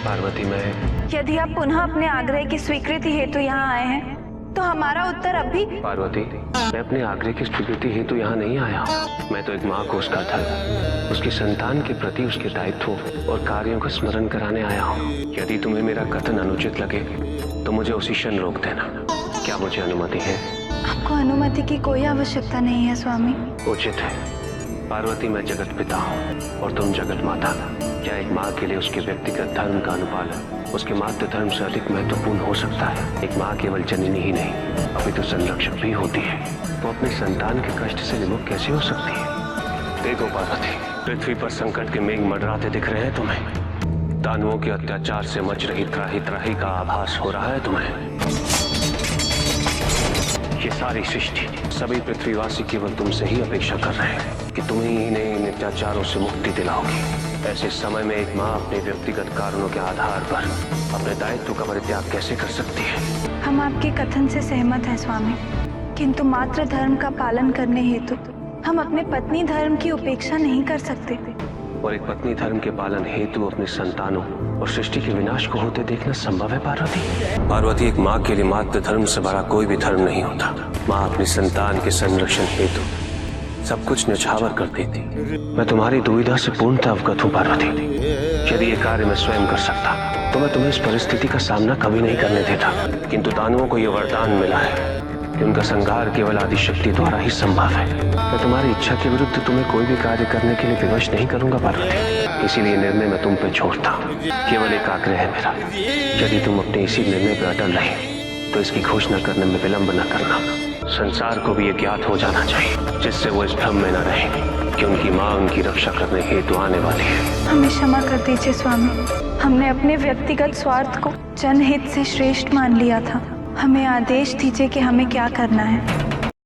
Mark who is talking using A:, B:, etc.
A: पार्वती, मैं
B: यदि आप पुनः अपने आग्रह की स्वीकृति हेतु यहाँ आए हैं तो हमारा उत्तर अभी।
A: पार्वती, मैं अपने आग्रह की स्वीकृति हेतु यहाँ नहीं आया हूँ। मैं तो एक माँ को उसका धर्म, उसकी संतान के प्रति उसके दायित्व और कार्यों का स्मरण कराने आया हूँ। यदि तुम्हें मेरा कथन अनुचित लगे तो मुझे उसी क्षण रोक देना। क्या मुझे अनुमति है?
B: आपको अनुमति की कोई आवश्यकता नहीं है स्वामी।
A: उचित है पार्वती, मैं जगत पिता हूँ और तुम जगत माता। क्या एक माँ के लिए उसके व्यक्तिगत धर्म का अनुपालन उसके मातृ धर्म से अधिक महत्वपूर्ण हो सकता है? एक माँ केवल जननी ही नहीं, अभी तो संरक्षक भी होती है। वो अपने संतान के कष्ट से विमुख कैसे हो सकती है? देखो पार्वती, पृथ्वी पर संकट के मेघ मंडराते दिख रहे हैं तुम्हें। दानवों के अत्याचार से मच रही त्राही त्राही का आभास हो रहा है तुम्हें। ये सारी सृष्टि, सभी पृथ्वीवासी केवल तुमसे ही अपेक्षा कर रहे हैं कि तुम ही इन्हें इन अत्याचारों से मुक्ति दिलाओगी। ऐसे समय में एक माँ अपने व्यक्तिगत कारणों के आधार पर अपने दायित्व का परित्याग कैसे कर सकती है?
B: हम आपके कथन से सहमत हैं स्वामी, किंतु मातृ धर्म का पालन करने हेतु हम अपने पत्नी धर्म की उपेक्षा नहीं कर सकते।
A: और एक पत्नी धर्म के पालन हेतु अपने संतानों और सृष्टि के विनाश को होते देखना संभव है पार्वती? पार्वती, एक माँ के लिए मातृ धर्म से बड़ा कोई भी धर्म नहीं होता। माँ अपने संतान के संरक्षण हेतु सब कुछ न्यौछावर कर देती। मैं तुम्हारी दुविधा से पूर्णतः अवगत हूँ पार्वती। यदि ये कार्य मैं स्वयं कर सकता तो मैं तुम्हें इस परिस्थिति का सामना कभी नहीं करने देता, किंतु दानवों को यह वरदान मिला है कि उनका संहार केवल आदिशक्ति द्वारा ही संभव है। मैं तुम्हारी इच्छा के विरुद्ध तुम्हें कोई भी कार्य करने के लिए विवश नहीं करूंगा पार्वती। इसीलिए निर्णय मैं तुम पे छोड़ता हूँ। केवल एक आग्रह है मेरा, यदि तुम अपने इसी निर्णय पर अटल रहे तो इसकी घोषणा करने में विलंब न करना। संसार को भी ये ज्ञात हो जाना चाहिए, जिससे वो इस भ्रम में न रहे कि उनकी माँ उनकी रक्षा करने हेतु आने वाली है।
B: हमें क्षमा कर दीजिए स्वामी, हमने अपने व्यक्तिगत स्वार्थ को जनहित से श्रेष्ठ मान लिया था। हमें आदेश दीजिए कि हमें क्या करना है।